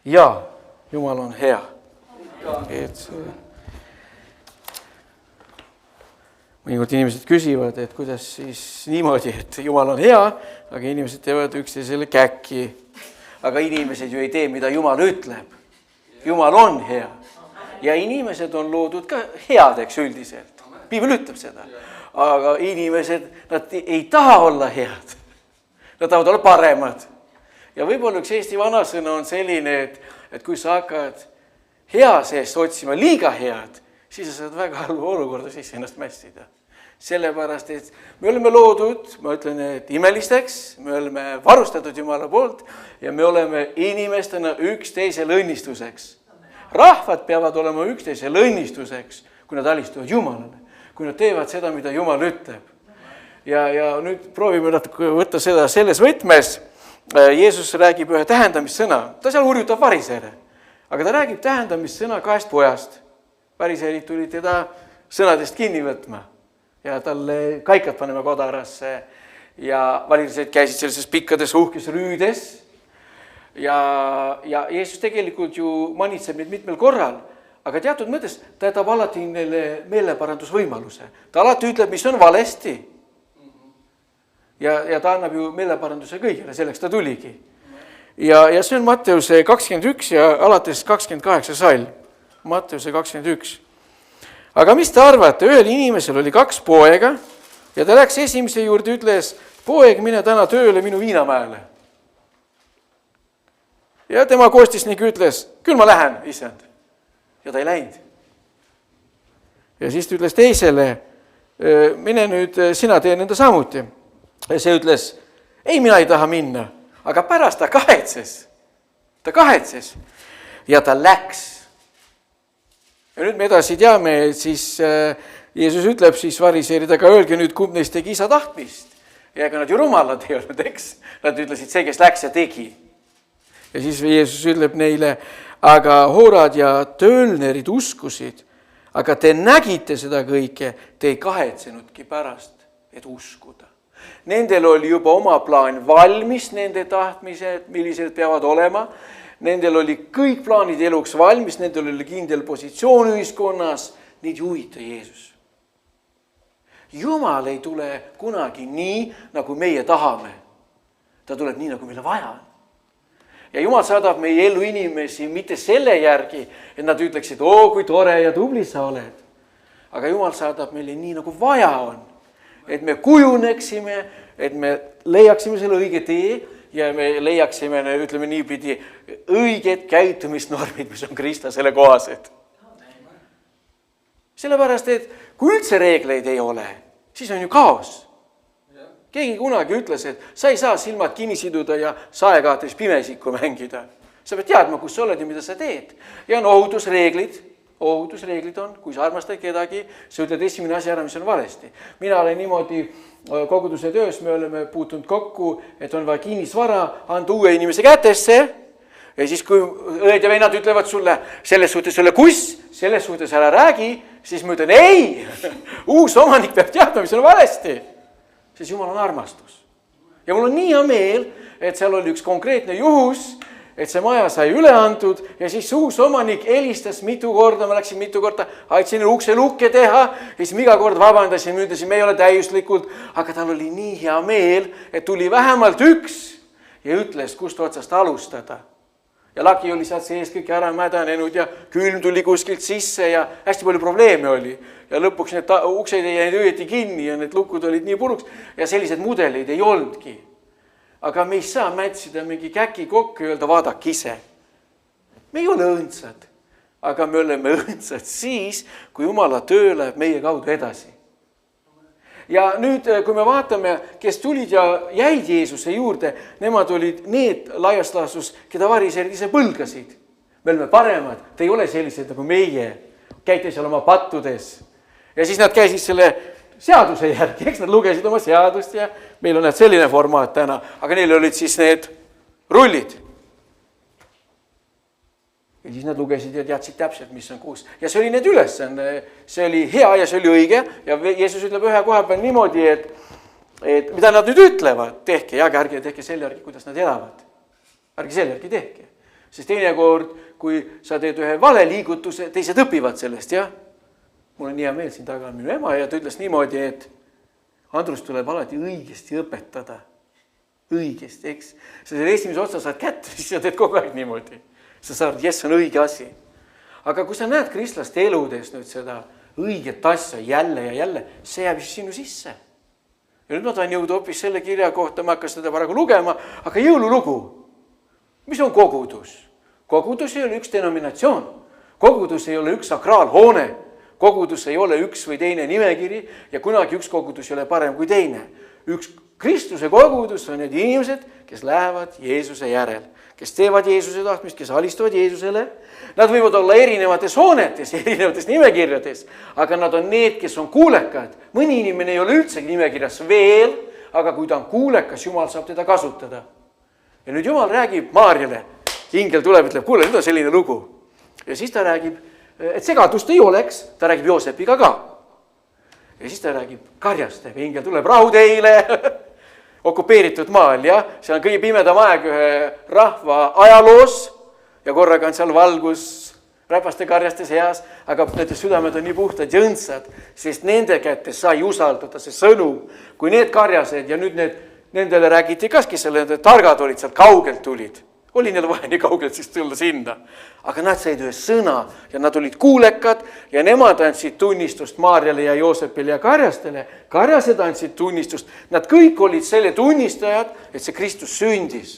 Jaa, Jumal on hea. Mõnikord inimesed küsivad, et kuidas siis niimoodi, et Jumal on hea, aga inimesed teevad üksteisele käkki. Aga inimesed ju ei tee, mida Jumal ütleb. Jumal on hea. Ja inimesed on loodud ka headeks üldiselt. Piibel ütleb seda. Aga inimesed, nad ei taha olla head. Nad tahavad olla paremad. Ja võib-olla üks Eesti vanasõna on selline, et kui sa hakkad hea seest otsima liiga head, siis sa saad väga halva olukorda sisse ennast mässida. Sellepärast, et me oleme loodud, ma ütlen, et imelisteks, me oleme varustatud Jumala poolt ja me oleme inimestena üksteisele õnnistuseks. Rahvad peavad olema üksteisele õnnistuseks, kui nad alistuvad Jumalale, kui nad teevad seda, mida Jumal ütleb. Ja nüüd proovime natuke võtta seda selles võtmes. Jeesus räägib ühe tähendamissõna. Ta seal hurjutab variseere, aga ta räägib tähendamissõna 2 pojast. Variseerid tulid teda sõnadest kinni võtma ja talle kaikad paneme kodarasse ja variseerid käisid sellises pikkades uhkes rüüdes. Ja Jeesus tegelikult ju manitseb neid mitmel korral, aga teatud mõttes ta jätab alati neile meeleparandusvõimaluse. Ta alati ütleb, mis on valesti. Ja ta annab ju meeleparanduse kõigile, selleks ta tuligi. Ja see on Matteuse 21 ja alates 28 salm. Matteuse 21. Aga mis te arvate, ühel inimesel oli 2 poega ja ta läks esimese juurde, ütles, poeg, mine täna tööle minu viinamäele. Ja tema koostisnik ütles, küll ma lähen, issand. Ja ta ei läinud. Ja siis ta ütles teisele, mine nüüd, sina tee nende samuti. Ja see ütles, ei, mina ei taha minna, aga pärast ta kahetses. Ta kahetses ja ta läks. Ja nüüd me edasi teame, et siis Jeesus ütleb siis variseerida, aga öelge nüüd, kumb neist tegi isa tahtmist. Ja ega nad ju rumalad ei olnud, eks? Nad ütlesid see, kes läks ja tegi. Ja siis Jeesus ütleb neile, aga hoorad ja töölnerid uskusid, aga te nägite seda kõike, te ei kahetsenudki pärast, et uskuda. Nendel oli juba oma plaan valmis, nende tahtmised, millised peavad olema. Nendel oli kõik plaanid eluks valmis, nendel oli kindel positsioon ühiskonnas, neid huvita Jeesus. Jumal ei tule kunagi nii, nagu meie tahame. Ta tuleb nii, nagu meile vaja on. Ja Jumal saadab meie ellu inimesi mitte selle järgi, et nad ütleksid, kui tore ja tubli sa oled. Aga Jumal saadab meile nii, nagu vaja on. Et me kujuneksime, et me leiaksime selle õige tee ja me leiaksime, ütleme niipidi, õiged käitumisnormid, mis on Kristlasele kohased. Sellepärast, et kui üldse reegleid ei ole, siis on ju kaos. Keegi kunagi ütles, et sa ei saa silmad kinni siduda ja saekaates pimesikku mängida. Sa pead teadma, kus sa oled ja mida sa teed. Ja on ohutusreeglid. Ohutusreeglid on, kui sa armastad kedagi, sa ütled esimene asi ära, mis on valesti. Mina olen niimoodi koguduse töös, me oleme puutunud kokku, et on vaja kinnisvara anda uue inimese kätesse. Ja siis, kui õed ja vennad ütlevad sulle, selles suhtes sulle kuss, selles suhtes ära räägi, siis ma ütlen, ei, uus omanik peab teadma, mis on valesti. Siis Jumal on armastus. Ja mul on nii hea meel, et seal oli üks konkreetne juhus, et see maja sai üle antud ja siis uus omanik helistas mitu korda, ma läksin mitu korda, aitasin ukse lukke teha ja siis iga kord vabandasin, ütlesin, me ei ole täiuslikult, aga tal oli nii hea meel, et tuli vähemalt üks ja ütles, kust otsast alustada. Ja lagi oli sealt sees kõik ära mädanenud ja külm tuli kuskilt sisse ja hästi palju probleeme oli. Ja lõpuks need uksed ei jäid õieti kinni ja need lukud olid nii puruks ja sellised mudeleid ei olnudki. Aga me ei saa mätsida mingi käki kokku ja öelda, vaadak ise. Me ei ole õndsad, aga me oleme õndsad siis, kui Jumala töö läheb meie kaudu edasi. Ja nüüd, kui me vaatame, kes tulid ja jäid Jeesuse juurde, nemad olid need laias laastus, keda variseerid ise põlgasid. Me oleme paremad, te ei ole sellised nagu meie, käite seal oma pattudes. Ja siis nad käisid selle seaduse järgi, eks nad lugesid oma seadust ja meil on selline formaat täna, aga neil olid siis need rullid. Ja siis nad lugesid ja teadsid täpselt, mis on kuus. Ja see oli need ülesande, see oli hea ja see oli õige ja Jeesus ütleb ühe koha peal niimoodi, et mida nad nüüd ütlevad, tehke, aga ärge tehke selle järgi, kuidas nad elavad. Ärge selle järgi tehke. Sest teinekord, kui sa teed ühe vale liigutuse, teised õpivad sellest, jah. Mul on hea meel siin taga on minu ema ja ta ütles niimoodi, et Andrus tuleb alati õigesti õpetada. Õigesti, eks? Sa selle esimese otsa saad kätte, siis sa teed kogu aeg niimoodi. Sa saad, jess, on õige asi. Aga kui sa näed kristlaste eludes nüüd seda õiget asja jälle ja jälle, see jääb sinu sisse. Ja nüüd ma tahan jõuda hoopis selle kirja kohta, ma hakkan seda paraku lugema, aga jõululugu. Mis on kogudus? Kogudus ei ole üks denominatsioon. Kogudus ei ole üks sakraalhoone. Kogudus ei ole üks või teine nimekiri ja kunagi üks kogudus ei ole parem kui teine. Üks Kristuse kogudus on need inimesed, kes lähevad Jeesuse järel, kes teevad Jeesuse tahtmist, kes alistuvad Jeesusele. Nad võivad olla erinevates hoonetes, erinevates nimekirjades, aga nad on need, kes on kuulekad. Mõni inimene ei ole üldse nimekirjas veel, aga kui ta on kuulekas, Jumal saab teda kasutada. Ja nüüd Jumal räägib Maarjale, ingel tuleb, ütleb, kuule, nüüd on selline lugu. Ja siis ta räägib, et segadust ei oleks, ta räägib Joosepiga ka. Ja siis ta räägib karjastega, ingel tuleb rahu teile, okupeeritud maal, jah. See on kõige pimedam aeg ühe rahva ajaloos ja korraga on seal valgus räpaste karjaste seas, aga nende südamed on nii puhtad ja õndsad, sest nende kätte sai usaldada see sõnum, kui need karjased ja nüüd nendele räägiti kaski, selle targad olid seal, kaugelt tulid. Oli neil vaja nii kaugelt siis tulla sinna. Aga nad said ühe sõna ja nad olid kuulekad ja nemad andsid tunnistust Maarjale ja Joosepile ja karjastele. Karjased andsid tunnistust. Nad kõik olid selle tunnistajad, et see Kristus sündis.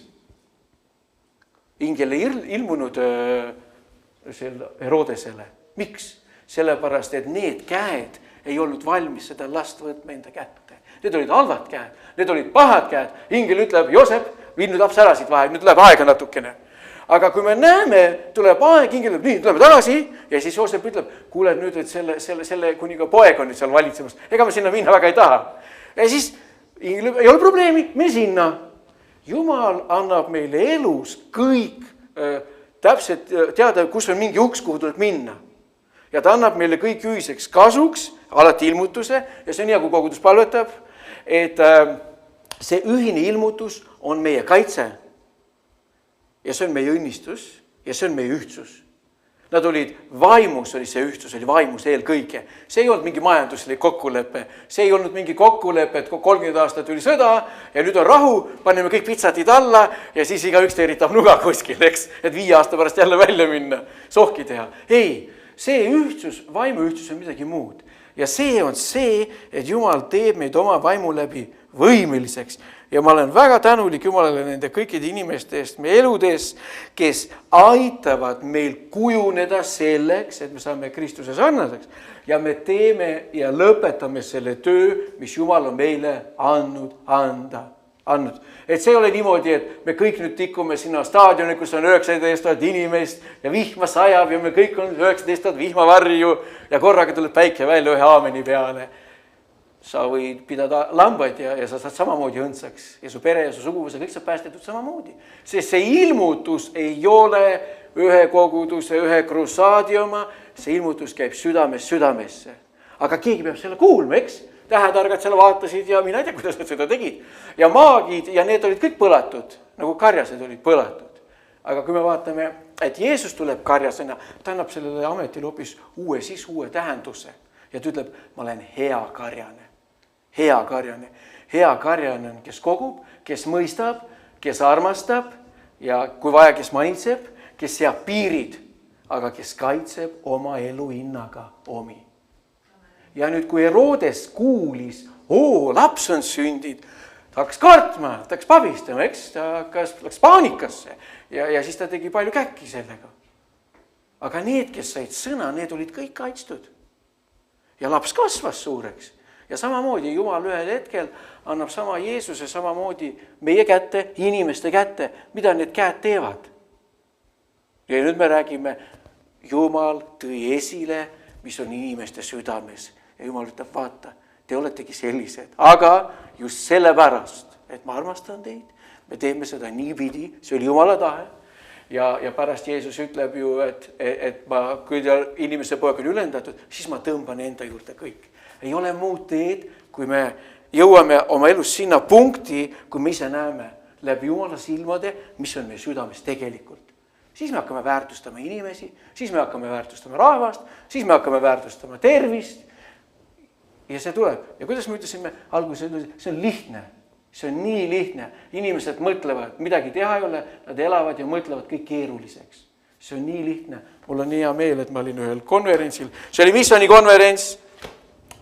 Ingel ei ilmunud Herodesele. Miks? Sellepärast, et need käed ei olnud valmis seda last võtma enda kätte. Need olid halvad käed, need olid pahad käed. Ingel ütleb, Joosep, viin nüüd laps ära siit vahe, nüüd tuleb aega natukene. Aga kui me näeme, tuleb aeg, ingel ütleb, nii, tuleme tagasi ja siis Joosep ütleb, kuule nüüd, et selle kuniga poeg on nüüd seal valitsemas. Ega me sinna minna väga ei taha. Ja siis ingel ütleb, ei ole probleemi, me sinna. Jumal annab meile elus kõik täpselt teada, kus on mingi uks, kuhu tuleb minna. Ja ta annab meile kõik ühiseks kasuks, alati ilmutuse ja see on hea, kui kogudus palvetab, et see ühine ilmutus on meie kaitse ja see on meie õnnistus ja see on meie ühtsus. Nad olid vaimus, oli see ühtsus, oli vaimus eelkõige. See ei olnud mingi majanduslik kokkulepe, see ei olnud mingi kokkulepe, et 30 aastat tuli sõda ja nüüd on rahu, paneme kõik pitsatid alla ja siis igaüks teritab nuga kuskil, eks, et 5 aasta pärast jälle välja minna, sohki teha. Ei, see ühtsus, vaimu ühtsus on midagi muud ja see on see, et Jumal teeb meid oma vaimu läbi võimeliseks. Ja ma olen väga tänulik Jumalale nende kõikide inimeste eest meie eludes, kes aitavad meil kujuneda selleks, et me saame Kristuse sarnaseks. Ja me teeme ja lõpetame selle töö, mis Jumal on meile andnud. Et see ei ole niimoodi, et me kõik nüüd tikume sinna staadioni, kus on 19 000 inimest ja vihma sajab ja me kõik on 19 000 vihmavarju ja korraga tuleb päike välja ühe aameni peale. Sa võid pidada lambaid ja sa saad samamoodi õndsaks ja su pere ja su suguvõsa kõik saab päästetud samamoodi. Sest see ilmutus ei ole ühe koguduse, ühe krusaadi oma, see ilmutus käib südamesse. Aga keegi peab selle kuulma, eks? Tähetargad seal vaatasid ja mina ei tea, kuidas nad seda tegid. Ja maagid ja need olid kõik põlatud, nagu karjased olid põlatud. Aga kui me vaatame, et Jeesus tuleb karjasena, ta annab sellele ametile hoopis uue tähenduse. Ja ta ütleb, ma olen hea karjane. Hea karjane on, kes kogub, kes mõistab, kes armastab ja kui vaja, kes manitseb, kes seab piirid, aga kes kaitseb oma elu hinnaga omi. Ja nüüd, kui Herodes kuulis, laps on sündid, ta hakkas kartma, ta hakkas pabistama, eks, ta hakkas paanikasse ja siis ta tegi palju käkki sellega. Aga need, kes said sõna, need olid kõik kaitstud. Ja laps kasvas suureks. Ja samamoodi Jumal ühel hetkel annab sama Jeesuse samamoodi meie kätte, inimeste kätte, mida need käed teevad. Ja nüüd me räägime, Jumal tõi esile, mis on inimeste südames. Ja Jumal ütleb, vaata, te oletegi sellised. Aga just sellepärast, et ma armastan teid, me teeme seda niipidi, see oli Jumala tahe. Ja pärast Jeesus ütleb ju, et kui inimese poeg on ülendatud, siis ma tõmban enda juurde kõik. Ei ole muud teed, kui me jõuame oma elus sinna punkti, kui me ise näeme läbi Jumala silmade, mis on meie südames tegelikult. siis me hakkame väärtustama inimesi, siis me hakkame väärtustama rahvast, siis me hakkame väärtustama tervist. Ja see tuleb. Ja kuidas me ütlesime alguses, see on lihtne. See on nii lihtne. Inimesed mõtlevad, midagi teha ei ole, nad elavad ja mõtlevad kõik keeruliseks. See on nii lihtne. Mul on nii hea meel, et ma olin ühel konverentsil. See oli missioni konverents.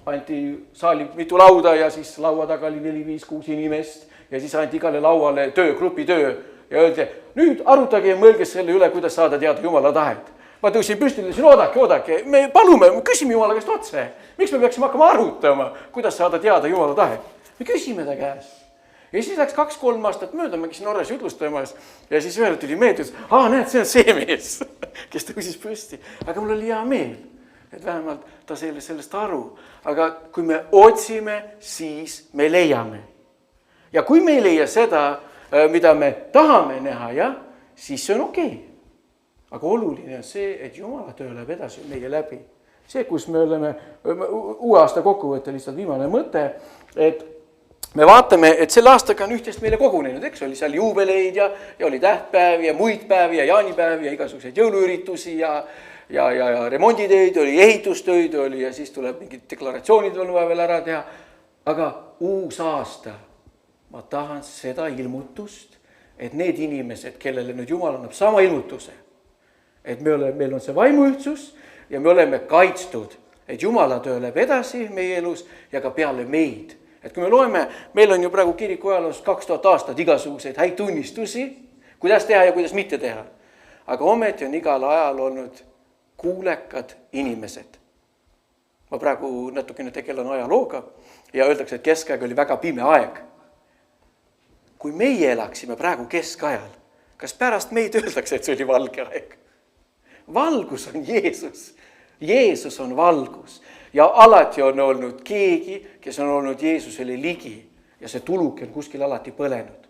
Anti saali mitu lauda ja siis laua taga oli 4, 5, 6 inimest. Ja siis anti igale lauale grupi töö. Ja öeldi, nüüd arutage ja mõelge selle üle, kuidas saada teada Jumala tahet. Ma tõusin püsti ja ütlesin, oodake. Me palume, küsime Jumala käest otse. Miks me peaksime hakkama arutama, kuidas saada teada Jumala tahet? Me küsime ta käest. Ja siis läks 2-3 aastat mööda, ma käisin Norras jutlustamas ja siis ühel tuli meelde, näed, see on see mees, kes tõusis püsti. Aga mul oli hea meel, et vähemalt ta sellest aru. Aga kui me otsime, siis me leiame. Ja kui me ei leia seda, mida me tahame näha, siis see on okei. Aga oluline on see, et Jumala töö läheb edasi meie läbi. See, kus me oleme, uue aasta kokkuvõtte lihtsalt viimane mõte, et me vaatame, et selle aastaga on ühtest meile kogunenud, eks oli seal juubeleid ja oli tähtpäev ja muid päevi ja jaanipäev ja igasuguseid jõuluüritusi ja remonditöid, oli ehitustöid oli ja siis tuleb mingid deklaratsioonid on vaja veel ära teha. Aga uus aasta, ma tahan seda ilmutust, et need inimesed, kellele nüüd Jumal annab sama ilmutuse, et meil on see vaimuühtsus ja me oleme kaitstud, et Jumala töö läheb edasi meie elus ja ka peale meid. Et kui me loeme, meil on ju praegu kiriku ajaloos 2000 aastat igasuguseid häid tunnistusi, kuidas teha ja kuidas mitte teha. Aga ometi on igal ajal olnud kuulekad inimesed. Ma praegu natukene tegelen ajalooga ja öeldakse, et keskaeg oli väga pime aeg. Kui meie elaksime praegu keskajal, kas pärast meid öeldakse, et see oli valge aeg? Valgus on Jeesus. Jeesus on valgus. Ja alati on olnud keegi, kes on olnud Jeesusele ligi ja see tuluke on kuskil alati põlenud.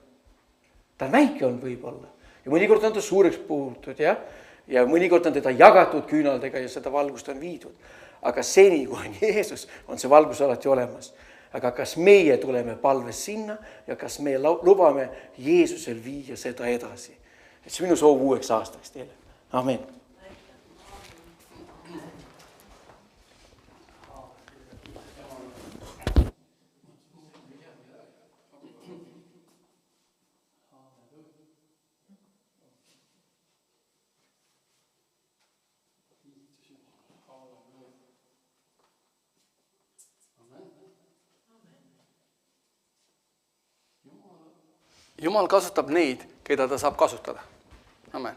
Ta väike on võib-olla ja mõnikord on ta suureks puhutud ja mõnikord on teda jagatud küünaldega ja seda valgust on viidud. Aga seni, kui on Jeesus, on see valgus alati olemas. Aga kas meie tuleme palves sinna ja kas me lubame Jeesusel viia seda edasi? Et see minu soov uueks aastaks teile. Amen. Jumal kasutab neid, keda ta saab kasutada. Amen.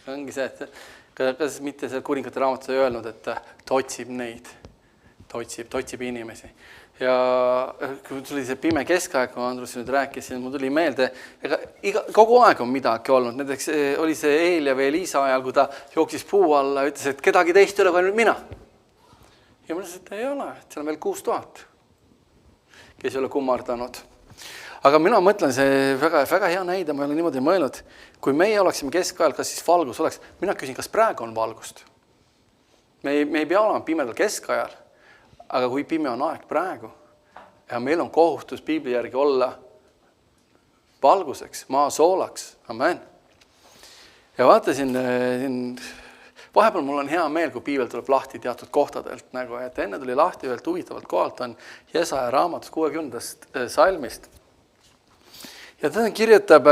See ongi see, et kas mitte see kuningate raamatus ei öelnud, et ta otsib neid, ta otsib inimesi. Ja kui tuli see pime keskaeg, kui Andrus nüüd rääkis, siis mul tuli meelde, kogu aeg on midagi olnud. Näiteks oli see Eelia või Eliisa ajal, kui ta jooksis puu alla ja ütles, et kedagi teist ei ole, kui ainult mina. Ja ma ütles, et ei ole, et seal on veel 6000, kes ei ole kummardanud. Aga mina mõtlen, see väga hea näide, ma ei ole niimoodi mõelnud. Kui meie oleksime keskajal, kas siis valgus oleks? Mina küsin, kas praegu on valgust? Me ei pea olema pimedal keskajal, aga kui pime on aeg praegu ja meil on kohustus Piibli järgi olla valguseks, maa soolaks. Amen. Ja vaatasin, vahepeal mul on hea meel, kui Piibel tuleb lahti teatud kohtadelt. Et enne tuli lahti ühelt huvitavalt kohalt on Jesaja raamatus 60. salmist. Ja ta kirjutab,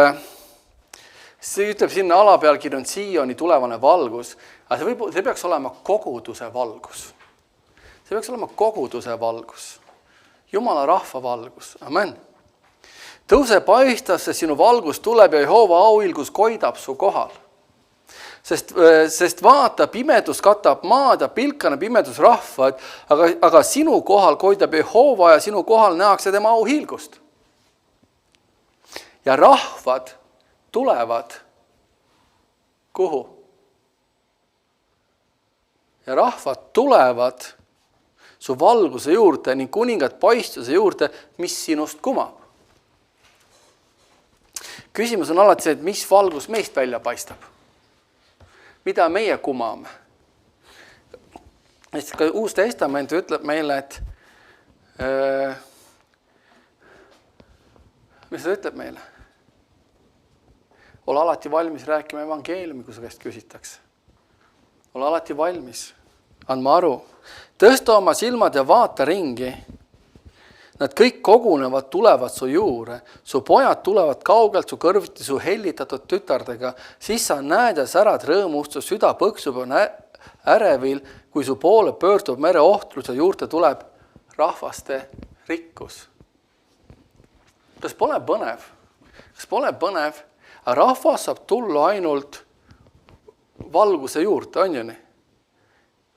see ütleb sinna alapealkiri on Sioni tulevane valgus, aga see peaks olema koguduse valgus. See peaks olema koguduse valgus. Jumala rahva valgus. Amen. Tõuse paistas, sest sinu valgus tuleb ja Jehova auilgus koidab su kohal. Sest vaata, pimedus katab maad ja pilkane pimedus rahvad, aga sinu kohal koidab Jehova ja sinu kohal nähakse tema auhiilgust. Ja rahvad tulevad kuhu? Ja rahvad tulevad su valguse juurde ning kuningad paistuse juurde, mis sinust kumab. Küsimus on alati see, et mis valgus meist välja paistab. Mida meie kumame? Ka Uus Testament ütleb meile, et mis ta ütleb meile? Ole alati valmis rääkima evangeeliumi, kui su käest küsitakse. Ole alati valmis. Andma aru. Tõsta oma silmad ja vaata ringi. Nad kõik kogunevad, tulevad su juure. Su pojad tulevad kaugelt, su kõrviti su hellitatud tütardega. Siis sa näed ja särad rõõmust, su süda põksub on ärevil, kui su poole pöördub mere ohtlus ja juurde tuleb rahvaste rikkus. Kas pole põnev? Kas pole põnev? Rahvas saab tulla ainult valguse juurde, on ju nii?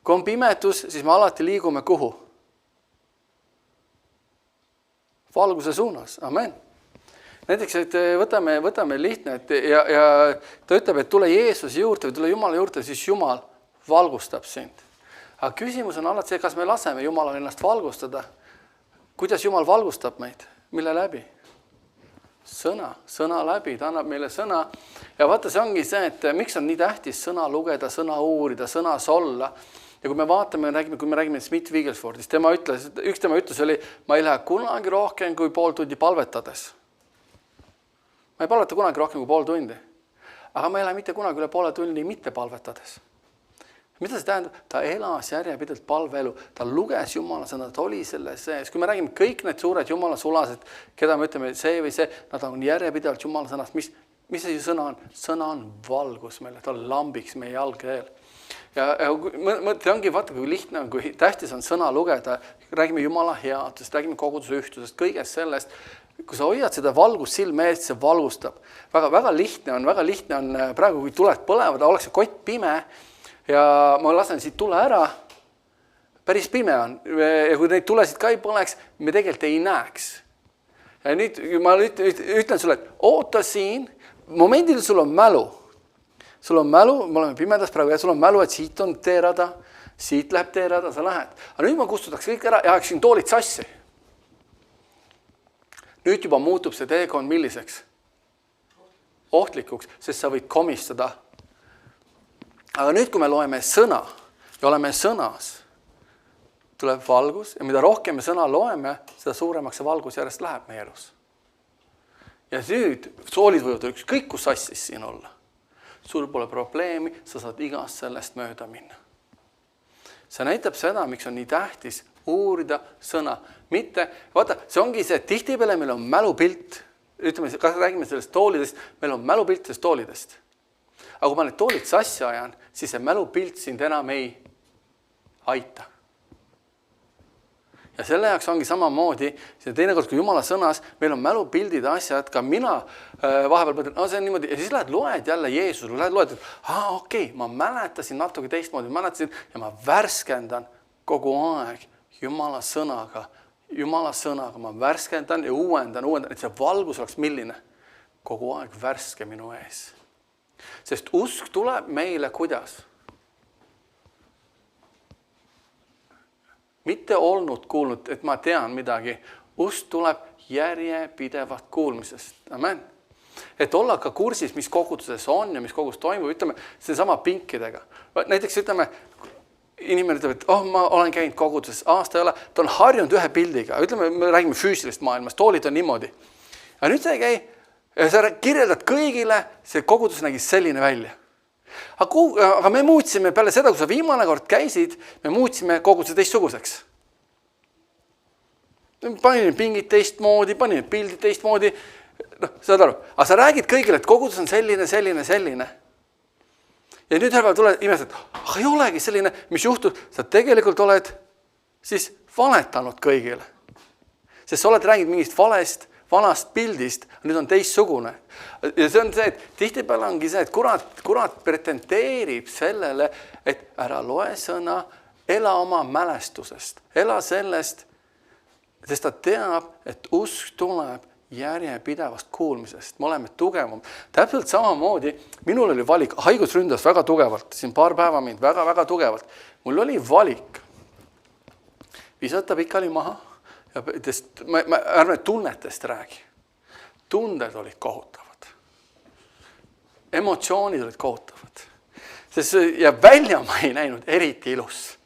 Kui on pimetus, siis me alati liigume kuhu? Valguse suunas. Amen. Näiteks, et võtame lihtne, ja ta ütleb, et tule Jeesuse juurde või tule Jumala juurde, siis Jumal valgustab sind. Aga küsimus on alati see, kas me laseme Jumalal ennast valgustada. Kuidas Jumal valgustab meid? Mille läbi? Sõna läbi, ta annab meile sõna. Ja vaata, see ongi see, et miks on nii tähtis sõna lugeda, sõna uurida, sõnas olla. Ja kui me vaatame, kui me räägime Smith Wigglesworthist, üks tema ütlus oli, ma ei lähe kunagi rohkem kui pool tundi palvetades. Ma ei palveta kunagi rohkem kui pool tundi. Aga ma ei lähe mitte kunagi üle poole tunni mitte palvetades. Mida see tähendab? Ta elas järjepidevalt palveelu. Ta luges Jumala sõna, ta oli selle sees. Kui me räägime kõik need suured Jumala sulased, keda me ütleme see või see, nad on järjepidevalt Jumala sõnast. Mis see sõna on? Sõna on valgus meile, ta lambiks meie jalgeel. Ja mõtle ongi, vaata, kui lihtne on, kui tähtis on sõna lugeda. Räägime Jumala headusest, räägime koguduse ühtsusest, kõigest sellest. Kui sa hoiad seda valgust silme eest, see valgustab. Väga lihtne on praegu, kui tuled põlevad, oleks see kott pime, ja ma lasen siit tule ära, päris pime on. Ja kui neid tulesid ka ei põleks, me tegelikult ei näeks. Ja nüüd ma ütlen sulle, et oota siin, momendil sul on mälu. Sul on mälu, me oleme pimedas praegu, ja sul on mälu, et siit on teerada, siit läheb teerada, sa lähed. Aga nüüd ma kustutaks kõik ära ja aeksin toolid sassi. Nüüd juba muutub see teekond milliseks? Ohtlikuks, sest sa võid komistada. Aga nüüd, kui me loeme sõna ja oleme sõnas, tuleb valgus ja mida rohkem me sõna loeme, seda suuremaks see valgus järjest läheb meie elus. Ja nüüd soolid võivad ükskõik kus sassis siin olla. Sul pole probleemi, sa saad igast sellest mööda minna. See näitab seda, miks on nii tähtis uurida sõna. Mitte, vaata, see ongi see, et tihtipeale meil on mälupilt, ütleme, kas räägime sellest toolidest, meil on mälupilt sellest toolidest. Aga kui ma need toolid sassi ajan, siis see mälupilt sind enam ei aita. Ja selle jaoks ongi samamoodi, teinekord kui Jumala sõnas, meil on mälupildid asjad, ka mina vahepeal mõtlen, see on niimoodi, ja siis lähed loed jälle Jeesus, loed, et okei, ma mäletasin natuke teistmoodi, ja ma värskendan kogu aeg Jumala sõnaga, ma värskendan ja uuendan, et see valgus oleks milline? Kogu aeg värske minu ees. Sest usk tuleb meile kuidas? Mitte olnud kuulnud, et ma tean midagi. Usk tuleb järjepidevat kuulmisest. Amen. Et olla ka kursis, mis koguduses on ja mis kogus toimub, ütleme, see sama pinkidega. Näiteks ütleme, inimene ütleb, et ma olen käinud koguduses aasta ei ole, ta on harjunud ühe pildiga. Ütleme, me räägime füüsilist maailmast, toolid on niimoodi. Ja nüüd sa ei käi, ja sa kirjeldad kõigile, see kogudus nägi selline välja. Aga me muutsime peale seda, kui sa viimane kord käisid, me muutsime koguduse teistsuguseks. Panin pingid teistmoodi, panin pildid teistmoodi. Saad aru, aga sa räägid kõigile, et kogudus on selline. Ja nüüd tuleb imestada, et ei olegi selline, mis juhtub, sa tegelikult oled siis valetanud kõigile. Sest sa oled räägid mingist vanast pildist, nüüd on teistsugune. Ja see on see, et tihtipeale ongi see, et kurat pretendeerib sellele, et ära loe sõna, ela oma mälestusest, ela sellest, sest ta teab, et usk tuleb järjepidevast kuulmisest. Me oleme tugevam. Täpselt samamoodi, minul oli valik, haigus ründas väga tugevalt, siin paar päeva mind väga tugevalt. Mul oli valik, visata pikali maha, ma ärme tunnetest räägi. Tunded olid kohutavad. Emotsioonid olid kohutavad. Ja välja ma ei näinud eriti ilus.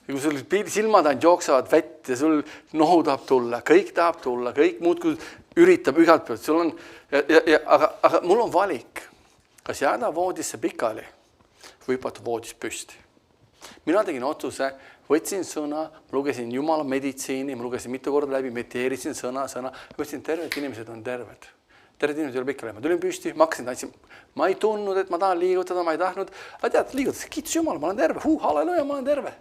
Ja kui sul silmad ainult jooksevad vett ja sul nohu tahab tulla, kõik muud kui üritab igalt pealt. Sul on Aga mul on valik, kas jääda voodisse pikali või hüpata voodis püsti. Mina tegin otsuse, võtsin sõna, lugesin Jumala meditsiini, ma lugesin mitu korda läbi, mediteerisin sõna, võtsin terved inimesed on terved. Terved inimesed ei ole pikali. Ma tulin püsti, ma hakkasin tantsin. Ma ei tundnud, et ma tahan liigutada, ma ei tahtnud. Aga tead, liigutas, kiitus Jumala, ma olen terve. Halleluja, ma olen terve.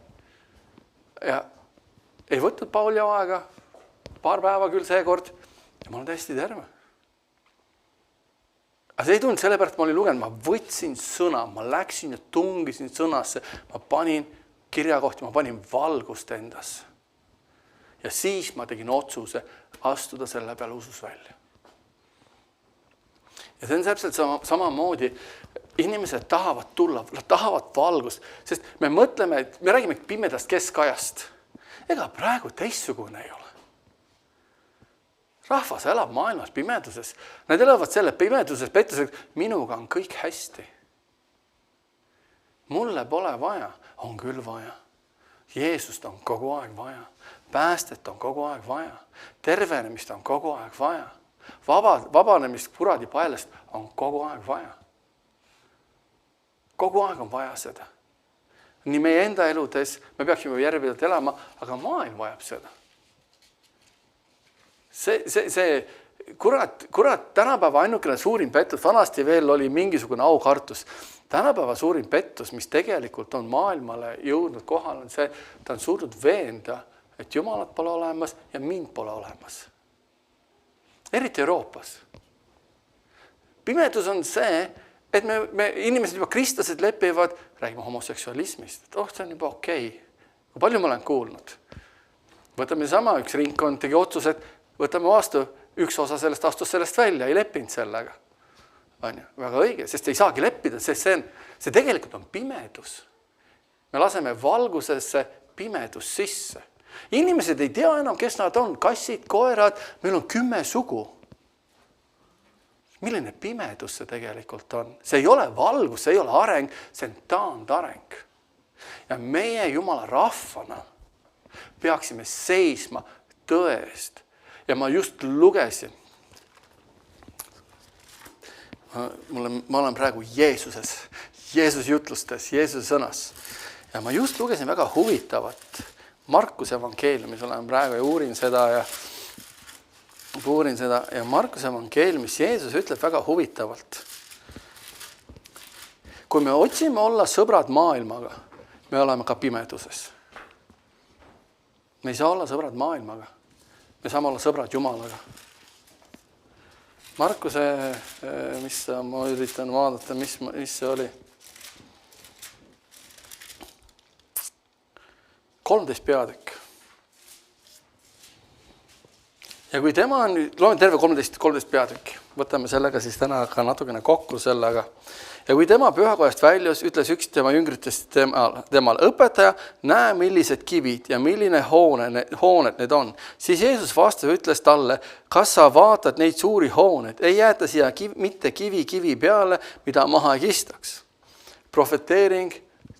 Ja ei võtnud palju aega, paar päeva küll seekord ja ma olen täiesti terve. Aga see ei tulnud sellepärast, et ma olin lugenud, ma võtsin sõna, ma läksin ja tungisin sõnasse, ma panin kirjakohti, ma panin valgust endasse. Ja siis ma tegin otsuse astuda selle peale usus välja. Ja see on täpselt samamoodi, inimesed tahavad tulla, tahavad valgust, sest me mõtleme, et me räägime pimedast keskajast. Ega praegu teistsugune ei ole. Rahvas elab maailmas pimeduses. Nad elavad selle pimeduses, pettuseks, minuga on kõik hästi. Mulle pole vaja, on küll vaja. Jeesust on kogu aeg vaja. Päästet on kogu aeg vaja. Tervenemist on kogu aeg vaja. Vabanemist kuradi paelest on kogu aeg vaja. Kogu aeg on vaja seda. Nii meie enda eludes, me peaksime järjepidevalt elama, aga maailm vajab seda. Kurat, tänapäeva ainukene suurim pettus, vanasti veel oli mingisugune aukartus. Tänapäeva suurim pettus, mis tegelikult on maailmale jõudnud kohal, on see, ta on suutnud veenda, et Jumalat pole olemas ja mind pole olemas. Eriti Euroopas. Pimedus on see, et me inimesed juba kristlased lepivad, räägime homoseksualismist, et see on juba okei. Kui palju ma olen kuulnud? Võtame sama, üks ringkond tegi otsuse, et võtame vastu, üks osa sellest astus sellest välja, ei leppinud sellega. Väga õige, sest ei saagi leppida, sest see tegelikult on pimedus. Me laseme valgusesse pimedus sisse. Inimesed ei tea enam, kes nad on, kassid, koerad, meil on 10 sugu. Milline pimedus see tegelikult on? See ei ole valgus, see ei ole areng, see on taandareng. Ja meie Jumala rahvana peaksime seisma tõest. Ja ma just lugesin, ma olen praegu Jeesuses, Jeesuse jutlustes, Jeesuse sõnas. Ja ma just lugesin väga huvitavat Markuse evangeeliumis, olen praegu ja uurin seda ja Markuse evangeeliumis Jeesus ütleb väga huvitavalt. Kui me otsime olla sõbrad maailmaga, me oleme ka pimeduses. Me ei saa olla sõbrad maailmaga. Me saame olla sõbrad Jumalaga. Markuse, ma üritan vaadata, mis see oli? 13 peatükk. Ja kui tema on, loeme terve 13 peatükk, võtame sellega siis täna ka natukene kokku sellega. Ja kui tema pühakojast väljus, ütles üks tema jüngritest temal õpetaja, näe millised kivid ja milline hooned need on. Siis Jeesus vastas ütles talle, kas sa vaatad neid suuri hooned, ei jäeta siia mitte kivi peale, mida maha ei kistaks. Profeteering,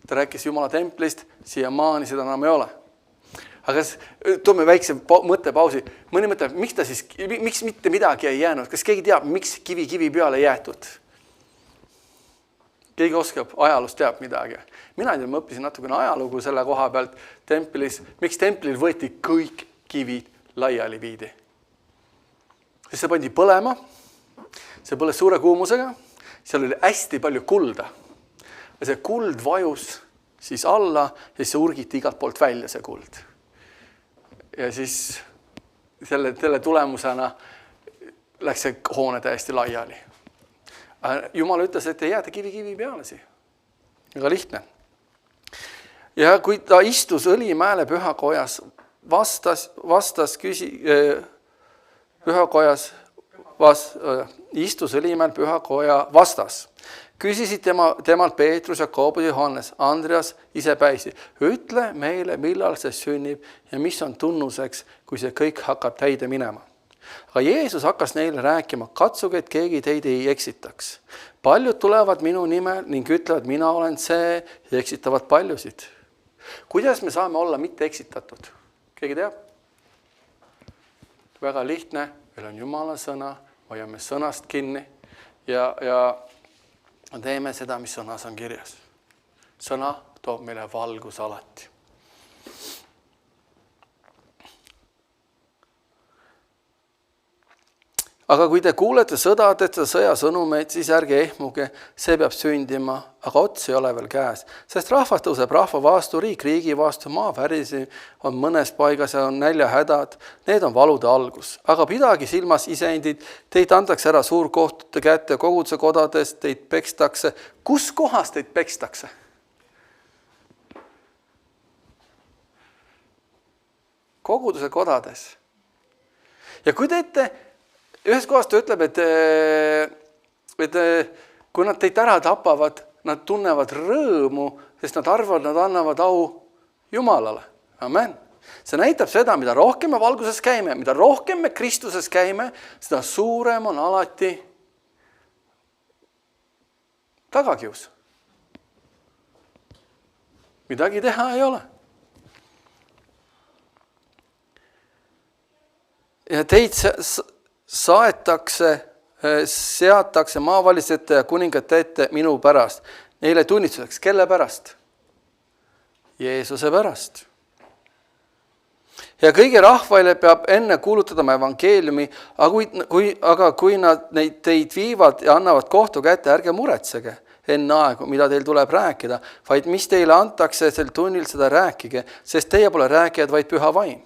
ta rääkis Jumala templist, siia maani seda enam ei ole. Aga toome väikse mõttepausi. Mõni mõte, miks mitte midagi ei jäänud? Kas keegi teab, miks kivi peale jäetud? Keegi oskab ajalust teab midagi. Mina ei tea, ma õppisin natukene ajalugu selle koha pealt templis. Miks templil võeti kõik kivid laiali viidi? Sest see pandi põlema, see põles suure kuumusega, seal oli hästi palju kulda. Ja see kuld vajus siis alla ja siis urgiti igalt poolt välja see kuld. Ja siis selle tulemusena läks see hoone täiesti laiali. Jumal ütles, et ei jääda kivi peale siia. Väga lihtne. Ja kui ta istus Õlimäele pühakojas, istus Õlimäel pühakoja vastas. Küsisid temalt Peetrus, Jakobus ja Johannes, Andreas isepäisi. Ütle meile, millal see sünnib ja mis on tunnuseks, kui see kõik hakkab täide minema. Aga Jeesus hakkas neile rääkima, katsuge, et keegi teid ei eksitaks. Paljud tulevad minu nimel ning ütlevad, mina olen see ja eksitavad paljusid. Kuidas me saame olla mitte eksitatud? Keegi teab? Väga lihtne, meil on Jumala sõna, hoiame sõnast kinni ja teeme seda, mis sõnas on kirjas. Sõna toob meile valgus alati. Aga kui te kuulete sõdadest ja sõjasõnumeid, siis ärge ehmuge, see peab sündima, aga ots ei ole veel käes. Sest rahvas tõuseb rahva vastu, riigi vastu, maa värisi on mõnes paigas ja on näljahädad. Need on valude algus. Aga pidagi silmas iseendid, teid antakse ära suurkohtute kätte, koguduse kodades teid pekstakse. Kus kohas teid pekstakse? Koguduse kodades. Ja kui teete ühes kohas ta ütleb, et kui nad teid ära tapavad, nad tunnevad rõõmu, sest nad arvavad, nad annavad au Jumalale. Amen. See näitab seda, mida rohkem me valguses käime, mida rohkem me Kristuses käime, seda suurem on alati tagakius. Midagi teha ei ole. Ja teid seatakse maavalitsejate ja kuningate ette minu pärast. Neile tunnistuseks, kelle pärast? Jeesuse pärast. Ja kõigi rahvaile peab enne kuulutama evangeeliumi, aga kui nad teid viivad ja annavad kohtu kätte, ärge muretsege enne aegu, mida teil tuleb rääkida, vaid mis teile antakse sel tunnil, seda rääkige, sest teie pole rääkijad, vaid püha vaim.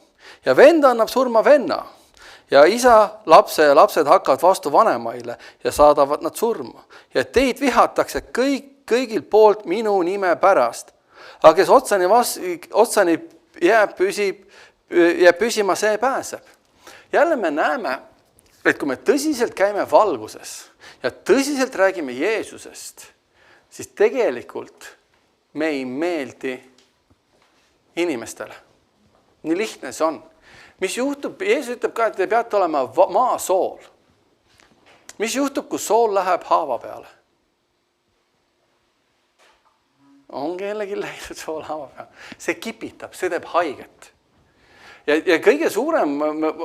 Ja vend annab surma venna. Ja isa, lapse ja lapsed hakkavad vastu vanemaile ja saadavad nad surma. Ja teid vihatakse kõigil poolt minu nime pärast. Aga kes otsani jääb püsima, see pääseb. Jälle me näeme, et kui me tõsiselt käime valguses ja tõsiselt räägime Jeesusest, siis tegelikult me ei meeldi inimestele. Nii lihtne see on. Mis juhtub, Jeesus ütleb ka, et te peate olema maasool. Mis juhtub, kui sool läheb haava peale? Ongi jällegi läinud sool haava peale. See kipitab, see teeb haiget. Ja kõige suurem,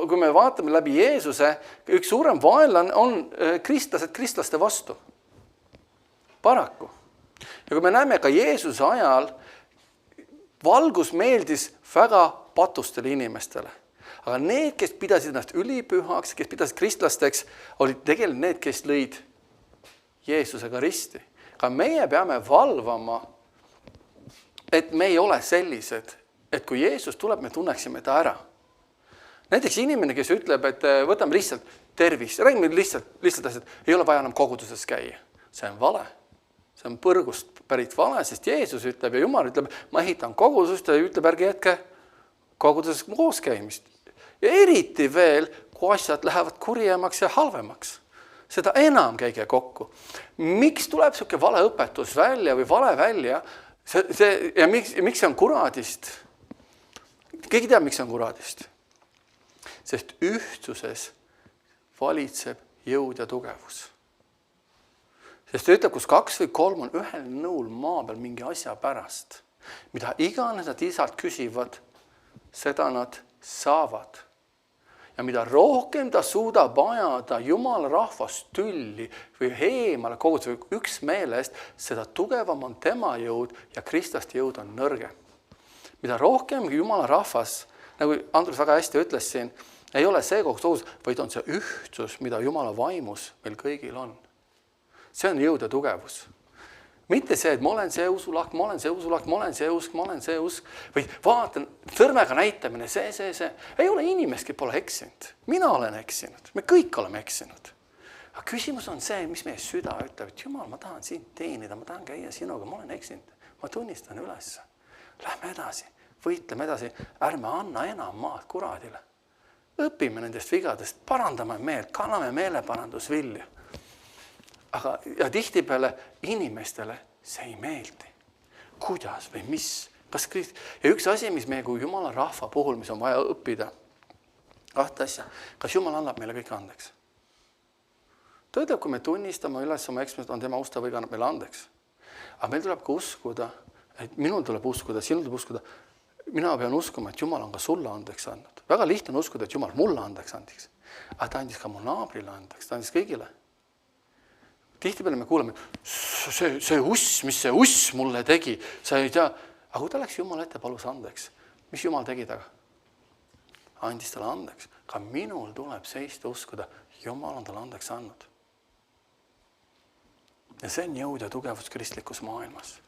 kui me vaatame läbi Jeesuse, üks suurem vaenlane on kristlaste vastu. Paraku. Ja kui me näeme ka Jeesuse ajal, valgus meeldis väga patustele inimestele. Aga need, kes pidasid ennast ülipühaks, kes pidasid kristlasteks, olid tegelikult need, kes lõid Jeesusega risti. Aga meie peame valvama, et me ei ole sellised, et kui Jeesus tuleb, me tunneksime ta ära. Näiteks inimene, kes ütleb, et võtame lihtsalt tervist, räägime lihtsalt asjad, ei ole vaja enam koguduses käia. See on vale. See on põrgust pärit vale, sest Jeesus ütleb ja Jumal ütleb, ma ehitan kogudust ja ütleb, ärge jätke koguduses koos käimist. Ja eriti veel, kui asjad lähevad kurjemaks ja halvemaks. Seda enam käige kokku. Miks tuleb selline vale õpetus välja või vale välja? Ja miks see on kuradist? Keegi teab, miks see on kuradist? Sest ühtsuses valitseb jõud ja tugevus. Sest ta ütleb, kus 2 või 3 on ühel nõul maa peal mingi asja pärast, mida iganes nad isalt küsivad, seda nad saavad. Ja mida rohkem ta suudab ajada Jumala rahvast tülli või heemale koguduse või üks meelest, seda tugevam on tema jõud ja kristlaste jõud on nõrge. Mida rohkem Jumala rahvas, nagu Andrus väga hästi ütles siin, ei ole see kogudus, vaid on see ühtsus, mida Jumala vaimus meil kõigil on. See on jõud ja tugevus. Mitte see, et ma olen see usulahk, ma olen see usulahk, ma olen see usk, ma olen see usk. Või vaatan, sõrmega näitamine, see. Ei ole inimest, kes pole eksinud. Mina olen eksinud. Me kõik oleme eksinud. Aga küsimus on see, mis meie süda ütleb, et Jumal, ma tahan sind teenida, ma tahan käia sinuga, ma olen eksinud. Ma tunnistan üles. Lähme edasi, võitleme edasi. Ärme anna enam maad kuradile. Õpime nendest vigadest, parandame meelt, kanname meeleparandusvilja. Ja tihtipeale inimestele see ei meeldi. Kuidas või mis? Ja üks asi, mis meie kui Jumala rahva puhul, mis on vaja õppida, 2 asja. Kas Jumal annab meile kõik andeks? Ta ütleb, kui me tunnistame üles oma eksimust, on tema usta või kannab meile andeks. Aga meil tuleb ka uskuda, et minul tuleb uskuda, sinul tuleb uskuda, mina pean uskuma, et Jumal on ka sulle andeks andnud. Väga lihtne on uskuda, et Jumal mulle andeks andiks. Aga ta andis ka mu naabrile andeks, ta andis kõigile. Tihtipeale me kuuleme, see uss, mis see uss mulle tegi, sa ei tea. Aga kui ta läks Jumal ette, palus andeks, mis Jumal tegi taga? Andis talle andeks. Ka minul tuleb seista uskuda, Jumal on talle andeks andnud. Ja see on jõud ja tugevus kristlikus maailmas.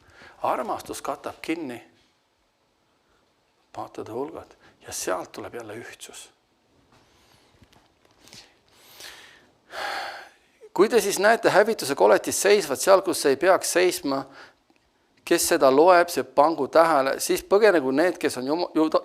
Armastus katab kinni paatade hulgad ja sealt tuleb jälle ühtsus. Kui te siis näete hävituse koletis seisvad seal, kus ei peaks seisma, kes seda loeb, see pangu tähele, siis põgenegu need, kes on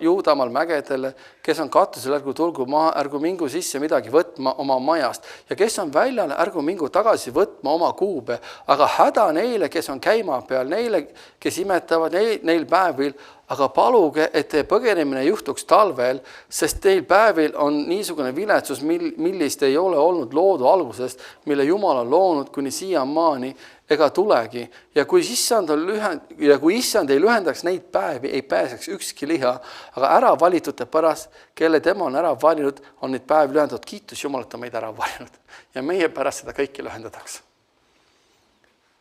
Juudamaal mägedele, kes on katusel, ärgu tulgu maa, ärgu mingu sisse midagi võtma oma majast. Ja kes on väljale, ärgu mingu tagasi võtma oma kuube. Aga häda neile, kes on käima peal, neile, kes imetavad neil päevil, aga paluge, et teie põgenemine juhtuks talvel, sest teil päevil on niisugune viletsus, millist ei ole olnud loodu algusest, mille Jumal on loonud kuni siiamaani ega tulegi. Ja kui issand ei lühendaks neid päevi, ei pääseks ükski liha, aga ära valitute pärast, kelle tema on ära valinud, on neid päevi lühendatud. Kiitus Jumal, et on meid ära valinud. Ja meie pärast seda kõiki lühendatakse.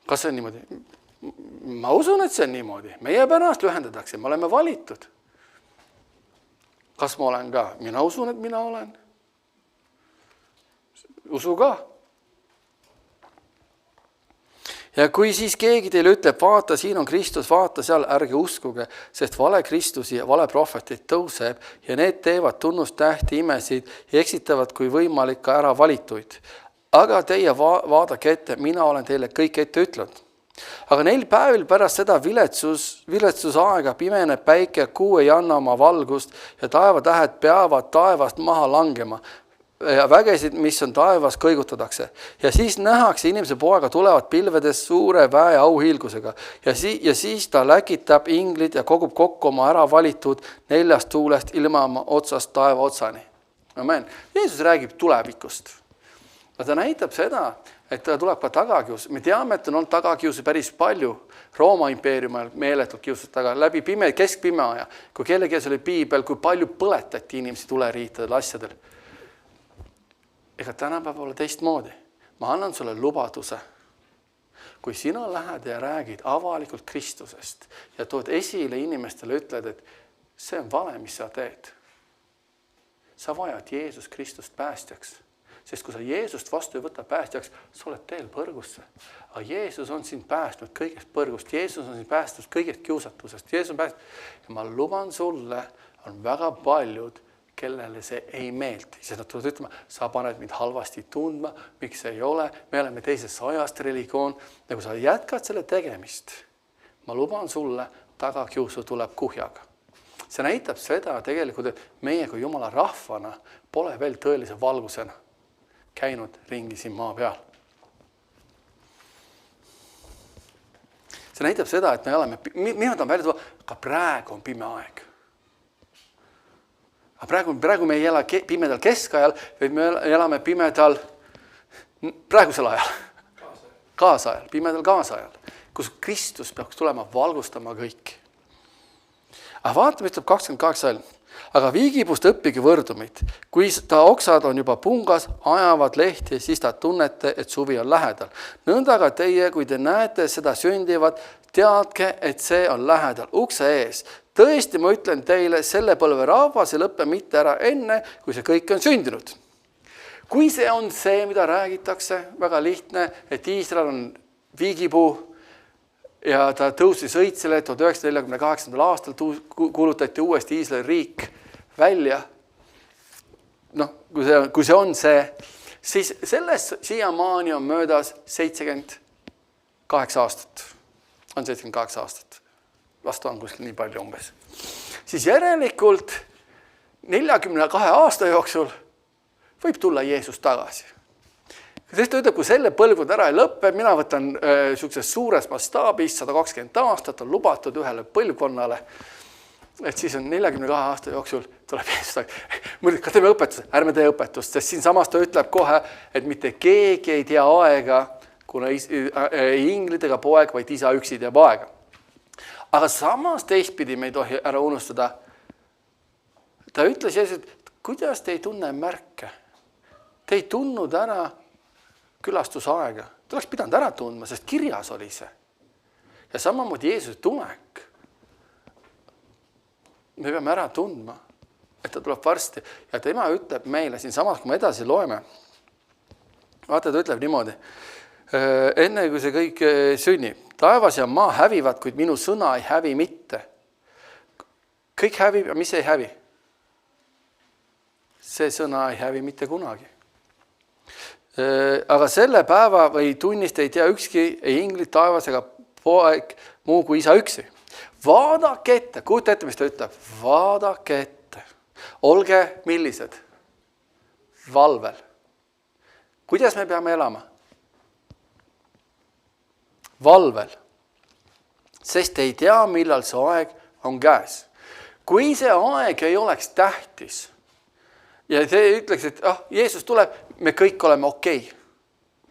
Kas see on niimoodi? Ma usun, et see on niimoodi. Meie pärast lühendatakse, me oleme valitud. Kas ma olen ka? Mina usun, et mina olen. Usu ka. Ja kui siis keegi teile ütleb, vaata, siin on Kristus, vaata seal, ärge uskuge, sest vale Kristusi ja vale prohvetid tõuseb ja need teevad tunnustähti imesid ja eksitavad kui võimalik ka ära valituid. Aga teie vaadake ette, mina olen teile kõik ette ütlenud. Aga neil päevil pärast seda viletsusaega pimeneb päike, kuu ei anna oma valgust ja taevatähed peavad taevast maha langema ja vägesid, mis on taevas, kõigutatakse. Ja siis nähakse inimese poega tulevad pilvedes suure väe auhiilgusega ja siis ta läkitab inglid ja kogub kokku oma ära valitud 4 tuulest ilma otsast taeva otsani. Amen. Jeesus räägib tulevikust. Ta näitab seda, et ta tuleb ka tagakius. Me teame, et on olnud tagakiusi päris palju. Rooma impeeriumil meeletult kiusud taga läbi keskpime aja. Kui kellegi oli piibel, kui palju põletati inimesi tuleriitadel asjadel. Ega tänapäev ole teistmoodi. Ma annan sulle lubaduse. Kui sina lähed ja räägid avalikult Kristusest ja tood esile inimestele, ütled, et see on vale, mis sa teed. Sa vajad Jeesus Kristust päästjaks. Sest kui sa Jeesust vastu ei võta päästjaks, sa oled teel põrgusse. Aga Jeesus on sind päästnud kõigest põrgust. Jeesus on sind päästnud kõigest kiusatusest. Jeesus on päästnud. Ja ma luban sulle, on väga paljud, kellele see ei meeldi. Sest nad tulevad ütlema, sa paned mind halvasti tundma, miks ei ole. Me oleme teisest ajast religioon. Ja kui sa jätkad selle tegemist, ma luban sulle, tagakiusu tuleb kuhjaga. See näitab seda tegelikult, et meie kui Jumala rahvana pole veel tõelise valgusena käinud ringi siin maa peal. See näitab seda, et me oleme, mina tahan välja tuua, ka praegu on pime aeg. Aga praegu me ei ela pimedal keskajal, vaid me elame pimedal praegusel ajal. Kaasajal, pimedal kaasajal, kus Kristus peaks tulema valgustama kõiki. Aga vaatame, ütleb 28 ajal. Aga viigipust õppige võrdumit. Kui ta oksad on juba pungas, ajavad lehti, siis ta tunnete, et suvi on lähedal. Nõndaga teie, kui te näete seda sündivat, teadke, et see on lähedal ukse ees. Tõesti, ma ütlen teile, selle põlve rahvas ei lõppe mitte ära enne, kui see kõik on sündinud. Kui see on see, mida räägitakse, väga lihtne, et Iisrael on viigipuu, ja ta tõusis õitsele 1948. aastal kuulutati uuesti Iisraeli riik välja. No, kui see on see, siis sellest siiamaani on möödas 78 aastat. On 78 aastat. Vastu on kuskil nii palju umbes. Siis järelikult 42 aasta jooksul võib tulla Jeesus tagasi. Sest ta ütleb, kui selle põlvkond ära ei lõppe, mina võtan suures suures mastaabis 120 aastat on lubatud ühele põlvkonnale, et siis on 42 aasta jooksul tuleb Jeesus tagasi. Ka teeme õpetust, ärme tee õpetust, sest siin samas ta ütleb kohe, et mitte keegi ei tea aega, kuna ei inglid ega poeg, vaid isa üksi teab aega. Aga samas teistpidi me ei tohi ära unustada, ta ütles Jeesus, et kuidas te ei tunne märke? Te ei tundnud ära külastusaega. Ta oleks pidanud ära tundma, sest kirjas oli see. Ja samamoodi Jeesuse tulek. Me peame ära tundma, et ta tuleb varsti. Ja tema ütleb meile siin samas, kui me edasi loeme. Vaata, ta ütleb niimoodi. Enne kui see kõik sünnib. Taevas ja maa hävivad, kuid minu sõna ei hävi mitte. Kõik hävib ja mis ei hävi? See sõna ei hävi mitte kunagi. Aga selle päeva või tunnist ei tea ükski, ei inglit taevas ega poeg muu kui isa üksi. Vaadake ette, kujuta ette, mis ta ütleb. Vaadake ette. Olge millised? Valvel. Kuidas me peame elama? Valvel. Sest ei tea, millal see aeg on käes. Kui see aeg ei oleks tähtis ja te ütleks, et Jeesus tuleb, me kõik oleme okei.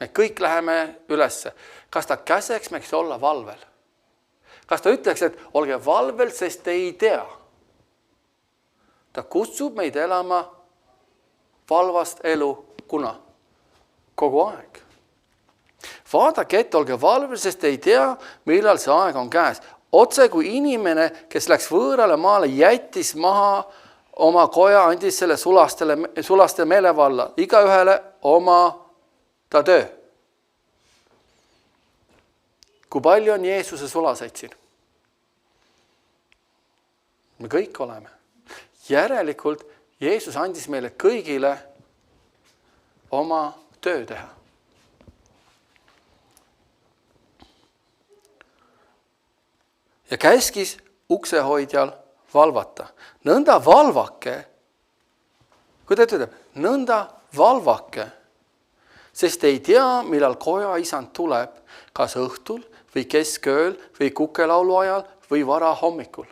Me kõik läheme ülesse. Kas ta käseks meiks olla valvel? Kas ta ütleks, et olge valvel, sest ei tea? Ta kutsub meid elama valvast elu, kuna? Kogu aeg. Vaadake ette, olge valvel, sest ei tea, millal see aeg on käes. Otse kui inimene, kes läks võõrale maale, jättis maha oma koja, andis selle sulaste meelevalla. Iga ühele oma ta töö. Kui palju on Jeesuse sulaseid siin? Me kõik oleme. Järelikult Jeesus andis meile kõigile oma töö teha. Ja käskis uksehoidjal valvata. Nõnda valvake, kui ta ütleb, nõnda valvake, sest ei tea, millal koja isand tuleb, kas õhtul või keskööl või kukelaulu ajal või vara hommikul.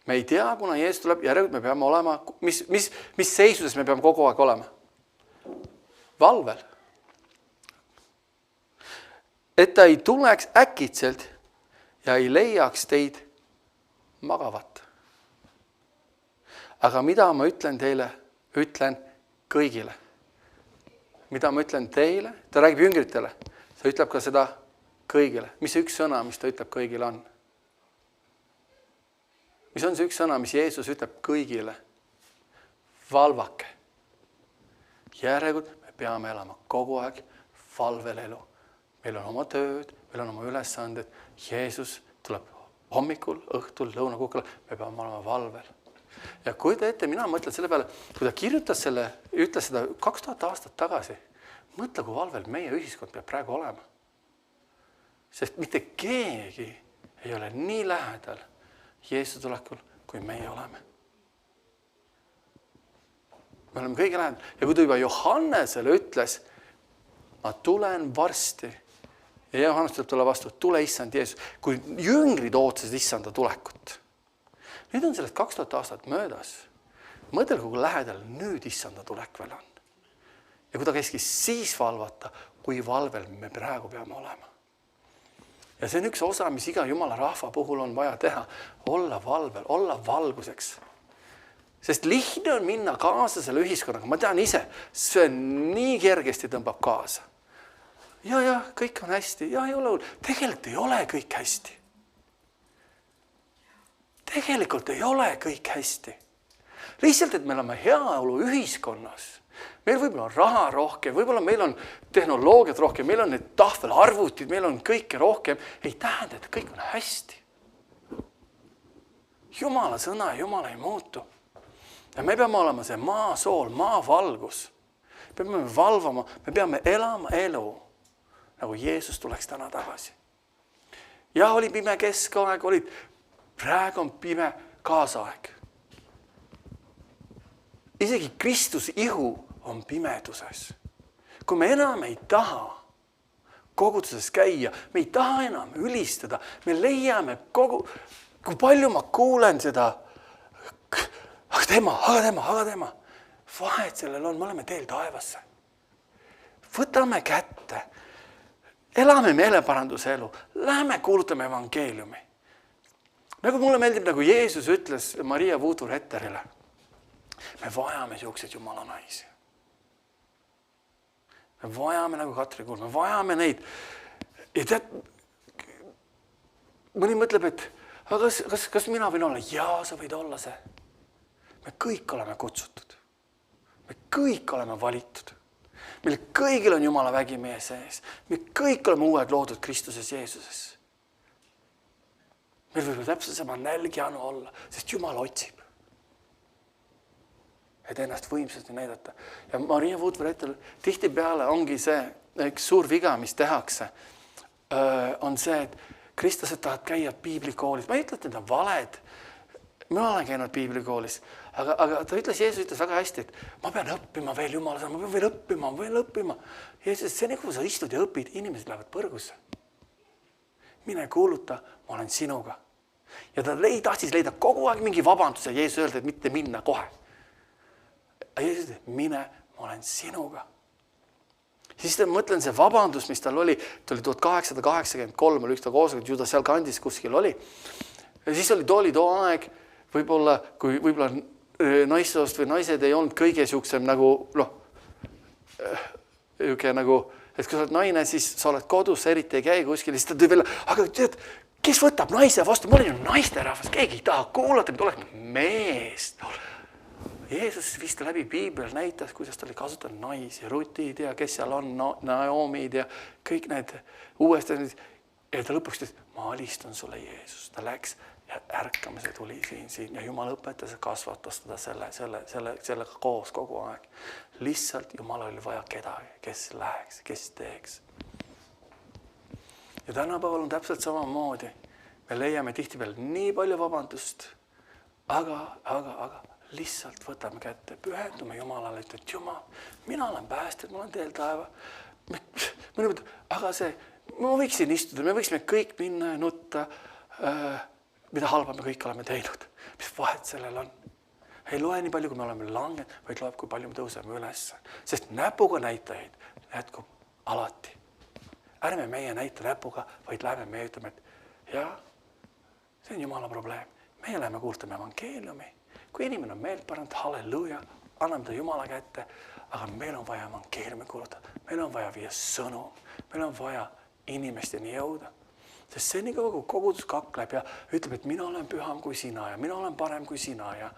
Me ei tea, kuna Jeesus tuleb, järelikult me peame olema, mis seisuses me peame kogu aeg olema? Valvel. Et ta ei tuleks äkitselt ja ei leiaks teid magavat. Aga mida ma ütlen teile? Ütlen kõigile. Mida ma ütlen teile? Ta räägib jüngritele. Ta ütleb ka seda kõigile. Mis see üks sõna, mis ta ütleb kõigile on? Mis on see üks sõna, mis Jeesus ütleb kõigile? Valvake. Järelikult me peame elama kogu aeg valvel elu. Meil on oma tööd, meil on oma ülesanded. Jeesus tuleb hommikul, õhtul, lõunakukul. Me peame olema valvel. Ja kui ta ette, mina mõtlen selle peale, kui ta kirjutas selle, ütles seda 2000 aastat tagasi, mõtle, kui valvel meie ühiskond peab praegu olema. Sest mitte keegi ei ole nii lähedal Jeesuse tulekul, kui meie oleme. Me oleme kõige lähedal. Ja kui ta juba Johannesele ütles, ma tulen varsti. Ja Johannes tuleb tulla vastu, tule issand Jeesus. Kui jüngrid ootasid issanda tulekut. Nüüd on sellest 2000 aastat möödas. Mõtle, kui lähedal nüüd issanda tulek veel on. Ja kui ta käiski siis valvata, kui valvel me praegu peame olema. Ja see on üks osa, mis iga Jumala rahva puhul on vaja teha. Olla valvel, olla valguseks. Sest lihtne on minna kaasa selle ühiskonnaga. Ma tean ise, see nii kergesti tõmbab kaasa. Ja, kõik on hästi. Ja, ei ole hull. Tegelikult ei ole kõik hästi. Tegelikult ei ole kõik hästi. Lihtsalt, et me oleme heaolu ühiskonnas. Meil võib-olla on raha rohkem, võib-olla meil on tehnoloogiat rohkem, meil on need tahvelarvutid, meil on kõike rohkem. Ei tähenda, et kõik on hästi. Jumala sõna ja Jumala ei muutu. Ja me peame olema see maasool, maavalgus. Me peame valvama, me peame elama elu, nagu Jeesus tuleks täna tagasi. Ja oli pime keskaeg, praegu on pime kaasaeg. Isegi Kristuse ihu on pimeduses. Kui me enam ei taha koguduses käia, me ei taha enam ülistada, me leiame kui palju ma kuulen seda, aga tema. Vahet sellel on, me oleme teel taevasse. Võtame kätte, elame meeleparanduse elu, lähme kuulutame evangeeliumi. Nagu mulle meeldib, nagu Jeesus ütles Maria Voodoo-Retterile. Me vajame siukseid Jumala naisi. Me vajame nagu Katri Kuul, me vajame neid. Ja tead, mõni mõtleb, et kas mina võin olla? Jaa, sa võid olla see. Me kõik oleme kutsutud. Me kõik oleme valitud. Meil kõigil on Jumala vägi meie sees. Me kõik oleme uued loodud Kristuses Jeesuses. Meil võib täpselt sama nälg ja anu olla, sest Jumal otsib. Et ennast võimsasti näidata. Ja Maria Voodoo-Rettel tihtipeale ongi see, üks suur viga, mis tehakse, on see, et kristlased tahavad käia piiblikoolis. Ma ei ütle, et need on valed. Mina olen käinud piiblikoolis, aga ta ütles, Jeesus ütles väga hästi, et ma pean õppima veel Jumala sõna, ma pean veel õppima. Jeesus, see nagu sa istud ja õpid, inimesed lähevad põrgusse. Mine kuuluta, ma olen sinuga. Ja ta tahtis leida kogu aeg mingi vabanduse. Jeesus öelda, et mitte minna kohe. Jeesus ütles, mine, ma olen sinuga. Siis ta mõtlen see vabandus, mis tal oli 1883, oli üks ta koosolek, ju ta seal kandis kuskil oli. Ja siis oli too aeg, võib-olla, kui naissoost või naised ei olnud kõige siuksem nagu, et kui sa oled naine, siis sa oled kodus, eriti ei käi kuskil, siis ta tõi veel, aga tead, kes võtab naise vastu? Ma olin naiste rahvas, keegi ei taha kuulata, mida oleks meest. Jeesus vist läbi Piibel näitas, kuidas ta oli kasutanud naisi, Rutid ja kes seal on, Naomid ja kõik need uuesti. Ja ta lõpuks ütles, ma alistun sulle Jeesus. Ta läks ja ärkamise tuli siin ja Jumal õpetas ja kasvatas teda sellega koos kogu aeg. Lihtsalt Jumal oli vaja kedagi, kes läheks, kes teeks. Ja tänapäeval on täpselt samamoodi. Me leiame tihtipeale nii palju vabandust, aga lihtsalt võtame kätte, pühendume Jumalale, et Jumal, mina olen päästed, ma olen teel taeva. Aga ma võiksin istuda, me võiksime kõik minna ja nutta, mida halba me kõik oleme teinud. Mis vahet sellel on? Ei loe nii palju, kui me oleme langenud, vaid loeb, kui palju me tõuseme üles. Sest näpuga näitajaid jätkub alati. Ärme meie näita näpuga, vaid läheme meie ütleme, et jah, see on Jumala probleem. Meie läheme kuultame evangeeliumi. Kui inimene on meelt paranud, halleluja, anname ta Jumala kätte, aga meil on vaja evangeeliumi kuulutada. Meil on vaja viia sõnum. Meil on vaja inimesteni jõuda. Sest see nii kui kogudus kakleb ja ütleb, et mina olen püham kui sina ja mina olen parem kui sina ja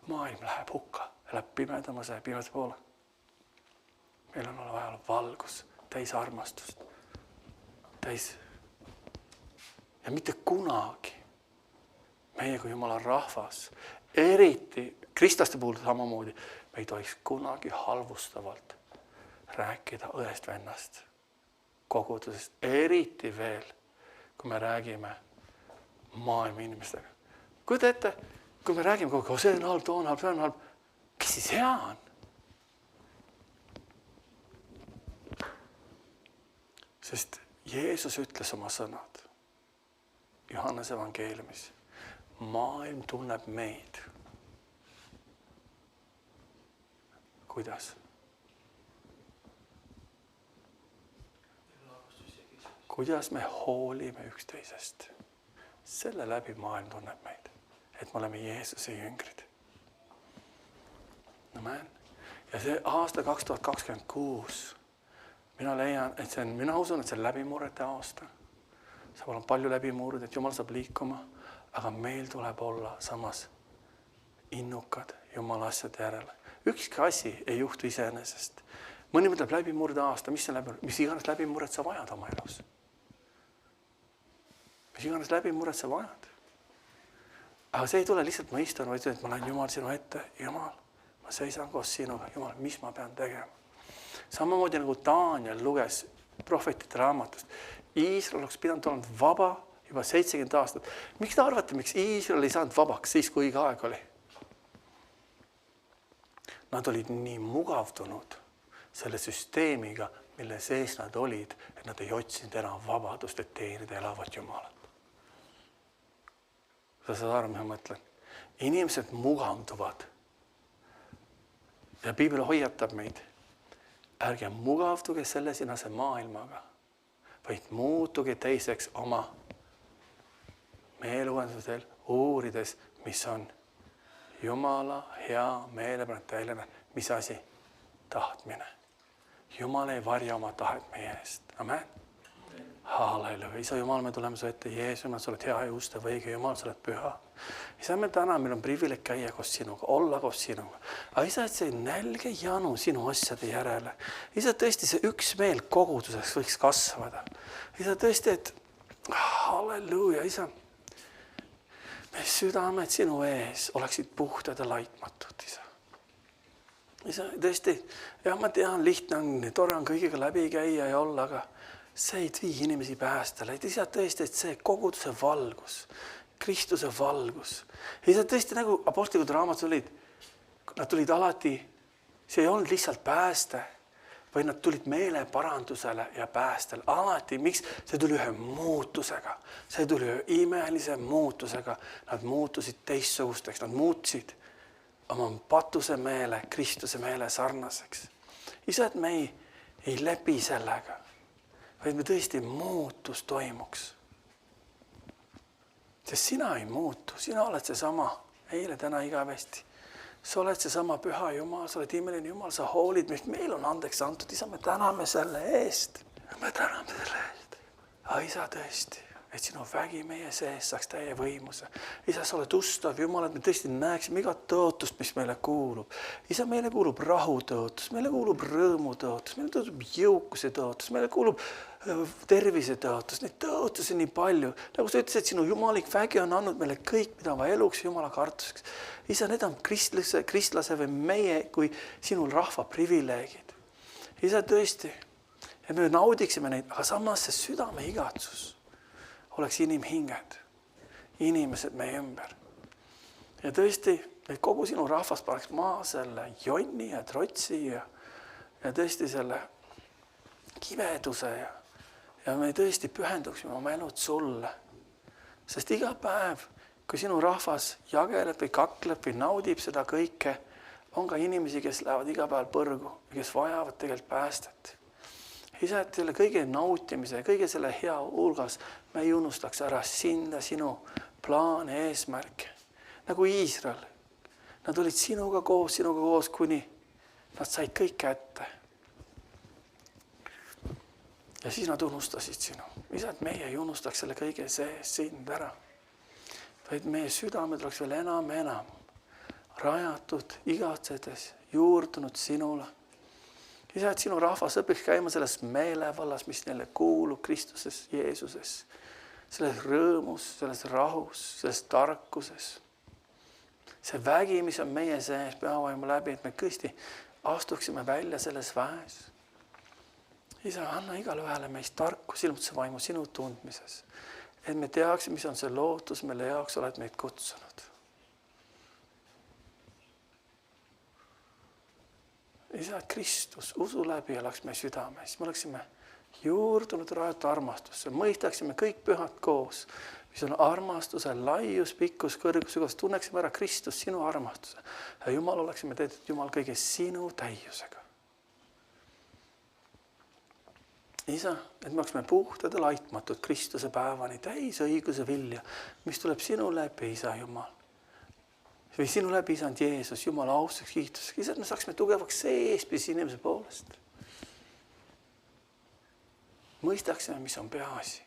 maailm läheb hukka, läheb pimedamase poole. Meil on vaja valgus, täis armastust, täis ja mitte kunagi meie kui Jumala rahvas, eriti kristlaste puhul samamoodi, me ei tohiks kunagi halvustavalt rääkida õest vennast kogudusest, eriti veel, kui me räägime maailma inimestega. Kuida ette, kui me räägime kogu aeg, see on halb, too on halb, see on halb, kes siis hea on? Sest Jeesus ütles oma sõnad Johannese evangeeliumis. Maailm tunneb meid. Kuidas? Kuidas me hoolime üksteisest? Selle läbi maailm tunneb meid, et me oleme Jeesuse jüngrid. Amen. Ja see aasta 2026, mina usun, et see on läbimurrete aasta. Saab olla palju läbimurred, et Jumal saab liikuma. Aga meil tuleb olla samas innukad Jumala asjade järele. Ükski asi ei juhtu iseenesest. Mõni mõtleb läbimurde aasta, mis iganes läbimurret sa vajad oma elus. Mis iganes läbimurret sa vajad. Aga see ei tule lihtsalt ma istun, vaid et ma lähen Jumal sinu ette. Jumal, ma seisan koos sinuga. Jumal, mis ma pean tegema? Samamoodi nagu Daniel luges prohvetite raamatust. Iisrael oleks pidanud olema vaba juba 70 aastat. Miks te arvate, miks Iisrael ei saanud vabaks siis, kui õige aeg oli? Nad olid nii mugavdunud selle süsteemiga, mille sees nad olid, et nad ei otsinud enam vabadust, et teenida elavat Jumalat. Sa saad aru, mis ma mõtlen? Inimesed mugavduvad. Ja Piibel hoiatab meid. Ärge mugavduge selle sinase maailmaga, vaid muutuge teiseks oma meie uuendusel uurides, mis on Jumala hea meelepärane täieline, mis asi? Tahtmine. Jumal ei varja oma tahet meie eest. Amen. Halleluja. Isa Jumal, me tuleme su ette. Jeesus, Jumal, sa oled hea ja ustav, õige Jumal, sa oled püha. Isa, me täna, meil on privileeg käia koos sinuga, olla koos sinuga. Aga isa, et see nälge janu sinu asjade järele. Isa, tõesti see üksmeel koguduseks võiks kasvada. Isa, tõesti, et halleluja, isa, me südamed sinu ees oleksid puhtad ja laitmatud, isa. Isa, tõesti, jah, ma tean, lihtne on, tore on kõigiga läbi käia ja olla, aga see ei vii inimesi päästele. Isa, tõesti, et see koguduse valgus, Kristuse valgus. Isa, tõesti, nagu apostlikud raamatud olid, nad tulid alati, see ei olnud lihtsalt pääste, vaid nad tulid meeleparandusele ja päästele. Alati, miks? See tuli ühe muutusega. See tuli ühe imelise muutusega. Nad muutusid teistsugusteks, nad muutsid oma patuse meele, Kristuse meele sarnaseks. Isa, et me ei lepi sellega, vaid me tõesti muutus toimuks. Sest sina ei muutu, sina oled see sama eile, täna, igavesti. Sa oled see sama püha Jumal, sa oled imeline Jumal, sa hoolid, mis meil on andeks antud. Isa, me täname selle eest. Me täname selle eest. Aga isa, tõesti, et sinu vägi meie sees saaks täie võimuse. Isa, sa oled ustav Jumal, et me tõesti näeksime igat tõotust, mis meile kuulub. Isa, meile kuulub rahu tõotus, meile kuulub rõõmu tõotus, meile kuulub jõukuse tõotus, meile kuulub tervise tõotus. Neid tõotusi nii palju. Nagu sa ütlesid, sinu jumalik vägi on andnud meile kõik, mida va eluks Jumala kartuseks. Isa, need on kristlase või meie kui sinul rahva privileegid. Isa, tõesti, et me naudiksime neid, aga samas see südame igatsus oleks inimhinged, inimesed meie ümber. Ja tõesti, et kogu sinu rahvas paneks maa selle jonni ja trotsi ja tõesti selle kiveduse ja me tõesti pühenduksime oma elud sulle. Sest iga päev, kui sinu rahvas jageleb või kakleb või naudib seda kõike, on ka inimesi, kes lähevad iga päev põrgu ja kes vajavad tegelikult päästet. Isa, et selle kõige nautimise ja kõige selle hea hulgas me ei unustaks ära sind ja sinu plaane, eesmärke. Nagu Iisrael. Nad olid sinuga koos, kuni nad said kõik kätte. Ja siis nad unustasid sinu. Isa, et meie ei unustaks selle kõige sees sind ära. Vaid meie südamed oleks veel enam rajatud, igatsedes, juurdunud sinule. Isa, et sinu rahvas õpiks käima selles meelevallas, mis neile kuulub Kristuses, Jeesuses. Selles rõõmus, selles rahus, selles tarkuses. See vägi, mis on meie sees, pühavaimu läbi, et me kõisti astuksime välja selles väes. Isa, anna igale ühele meist tarkus, ilmutuse vaimu sinu tundmises. Et me teaksime, mis on see lootus, mille jaoks oled meid kutsunud. Isa, Kristus usu läbi elaks meie südames. Me oleksime juurdunud rajatud armastusse. Mõistaksime kõik pühad koos, mis on armastuse laius, pikkus, kõrgus, kuidas tunneksime ära Kristus sinu armastuse. Ja Jumal oleksime tehtud Jumal kõige sinu täiusega. Isa, et me oleksime puhtad ja laitmatud Kristuse päevani täis õiguse vilja, mis tuleb sinu läbi, Isa Jumal. Või sinu läbi, Isand Jeesus, Jumala austuseks, kiituseks. Isa, et me saaksime tugevaks seespis inimese poolest. Mõistaksime, mis on peaasi.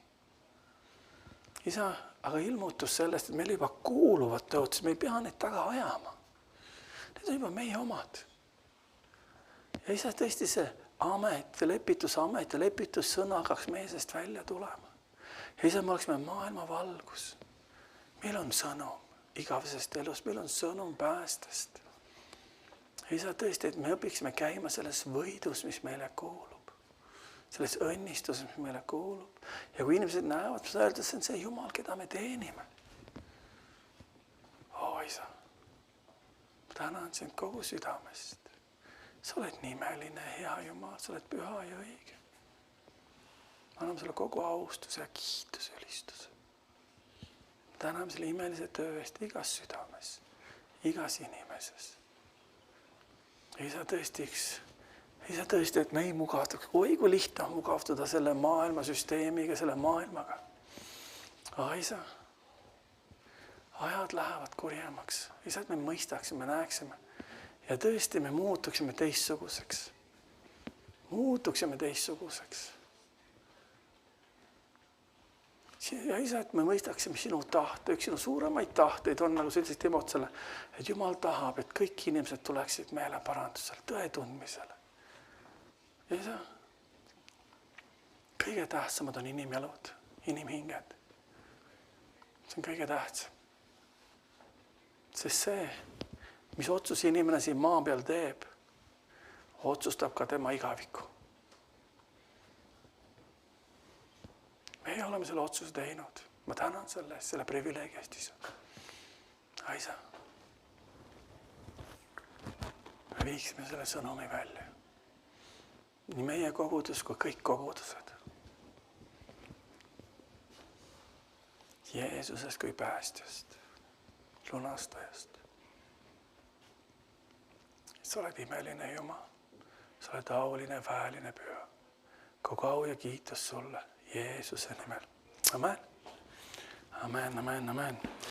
Isa, aga ilmutus sellest, et meil juba kuuluvad tõotused, me ei pea neid taga ajama. Need on juba meie omad. Ja Isa, tõesti see amet, lepitusamet ja lepitussõna hakkaks meie seest välja tulema. Ja Isa, me oleksime maailma valgus. Meil on sõnum igavesest elust, meil on sõnum päästest. Isa, tõesti, et me õpiksime käima selles võidus, mis meile kuulub. Selles õnnistuses, mis meile kuulub. Ja kui inimesed näevad, siis öeldes, see on see Jumal, keda me teenime. Isa, ma tänan sind kogu südamest. Sa oled nimeline, hea Jumal, sa oled püha ja õige. Ma annan sulle kogu austuse ja kiituse, ülistuse. Täname selle imelise töö eest igas südames, igas inimeses. Isa tõesti, et me ei mugavduks. Oi, kui lihtne on mugavduda selle maailmasüsteemiga, selle maailmaga. Isa, ajad lähevad kurjemaks. Isa, et me mõistaksime, näeksime. Ja tõesti me muutuksime teistsuguseks. Muutuksime teistsuguseks. Ja isa, et me mõistaksime sinu tahte. Üks sinu suuremaid tahteid on, nagu sa ütlesid Timotsele, et Jumal tahab, et kõik inimesed tuleksid meeleparandusele, tõe tundmisele. Ja isa, kõige tähtsamad on inimelud, inimhinged. See on kõige tähtsam. Sest see, mis otsus inimene siin maa peal teeb, otsustab ka tema igaviku. Meie oleme selle otsuse teinud. Ma tänan selle privileegi eest, isa. Isa, me viiksime selle sõnumi välja. Nii meie kogudus kui kõik kogudused. Jeesusest kui päästjast, lunastajast. Sa oled imeline Jumal. Sa oled auline, väeline, püha. Kogu au ja kiitus sulle Jeesuse nimel. Amen. Amen, amen, amen.